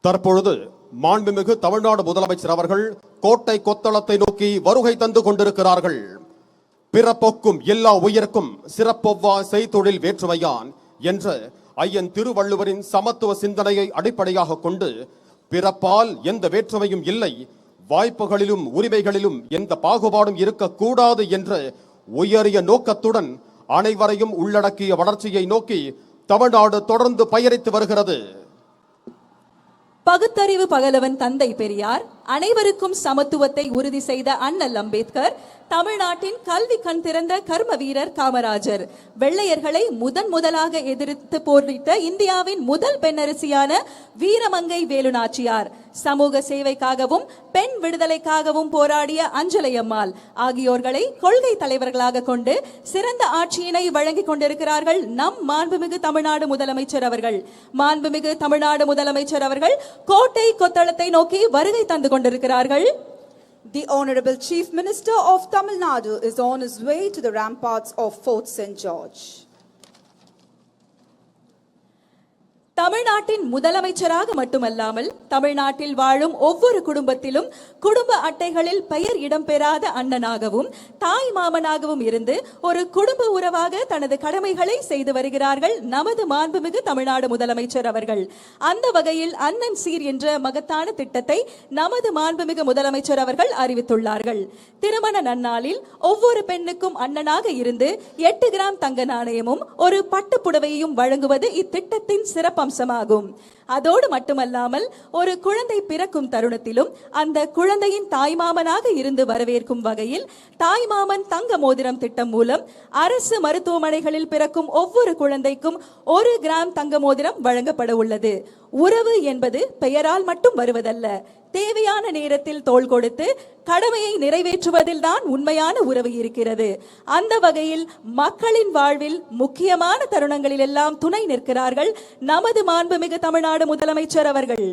தற்பொழுது மாண்புமிகு தமிழ்நாடு முதலமைச்சர் அவர்கள் கோட்டை கொத்தளத்தை நோக்கி வருகை தந்து கொண்டிருக்கிறார்கள். பிறப்பொக்கும் எல்லா உயிர்க்கும் சிறப்பொவ்வா செய்தொழில் வேற்றுமையான் என்ற ஐயன் திருவள்ளுவரின் சமத்துவ சிந்தனையை அடிப்படையாக கொண்டு பிறப்பால் எந்த வேற்றுமையும் இல்லை, வாய்ப்புகளிலும் உரிமைகளிலும் எந்த பாகுபாடும் இருக்கக்கூடாது என்ற உயரிய நோக்கத்துடன் அனைவரையும் உள்ளடக்கிய வளர்ச்சியை நோக்கி தமிழ்நாடு தொடர்ந்து பயணித்து வருகிறது. பகுத்தறிவு பகலவன் தந்தை பெரியார், அனைவருக்கும் சமத்துவத்தை உறுதி செய்த அண்ணல் அம்பேத்கர், தமிழ்நாட்டின் கல்வி கண் திறந்த கர்ம வீரர் காமராஜர், வெள்ளையர்களை முதலாக எதிர்த்து போரிட்ட இந்தியாவின் முதல் பெண்ணரசியான வீரமங்கை வேலு நாச்சியார், சமூக சேவைக்காகவும் பெண் விடுதலைக்காகவும் போராடிய அஞ்சலை அம்மாள் ஆகியோர்களை கொள்கை தலைவர்களாக கொண்டு சிறந்த ஆட்சியினை வழங்கிக் கொண்டிருக்கிறார்கள் நம் மாண்புமிகு தமிழ்நாடு முதலமைச்சர் அவர்கள். மாண்புமிகு தமிழ்நாடு முதலமைச்சர் அவர்கள் கோட்டை கொத்தளத்தை நோக்கி வருகை தந்து கொண்டிருக்கிறார்கள். The Honorable Chief Minister of Tamil Nadu is on his way to the ramparts of Fort St. George. தமிழ்நாட்டின் முதலமைச்சராக மட்டுமல்லாமல் தமிழ்நாட்டில் வாழும் ஒவ்வொரு குடும்பத்திலும் குடும்ப அட்டைகளில் பெயர் இடம்பெறாத அண்ணனாகவும் தாய் மாமனாகவும் இருந்து ஒரு குடும்ப உறவாக தனது கடமைகளை செய்து வருகிறார்கள் நமது மாண்புமிகு தமிழ்நாடு முதலமைச்சர் அவர்கள். அந்த வகையில் அண்ணன் சீர் என்ற மகத்தான திட்டத்தை நமது மாண்புமிகு முதலமைச்சர் அவர்கள் அறிவித்துள்ளார்கள். திருமண நன்னாளில் ஒவ்வொரு பெண்ணுக்கும் அண்ணனாக இருந்து 8 கிராம் தங்க நாணயமும் ஒரு பட்டு புடவையையும் வழங்குவது இத்திட்டத்தின் சிறப்பு அம்சமாகும். அதோடு மட்டுமல்லாமல் ஒரு குழந்தை பிறக்கும் தருணத்திலும் அந்த குழந்தையின் தாய்மாமனாக இருந்து வரவேற்கும் வகையில் தாய்மாமன் தங்க மோதிரம் திட்டம் மூலம் அரசு மருத்துவமனைகளில் பிறக்கும் ஒவ்வொரு குழந்தைக்கும் 1 கிராம் தங்க மோதிரம் வழங்கப்பட உள்ளது. உறவு என்பது பெயரால் மட்டும் வருவதல்ல, தேவையான நேரத்தில் தோள் கொடுத்து கடமையை நிறைவேற்றுவதில் தான் உண்மையான உறவு இருக்கிறது. அந்த வகையில் மக்களின் வாழ்வில் முக்கியமான தருணங்களில் எல்லாம் துணை நிற்கிறார்கள் நமது மாண்புமிகு தமிழ்நாடு முதலமைச்சர் அவர்கள்.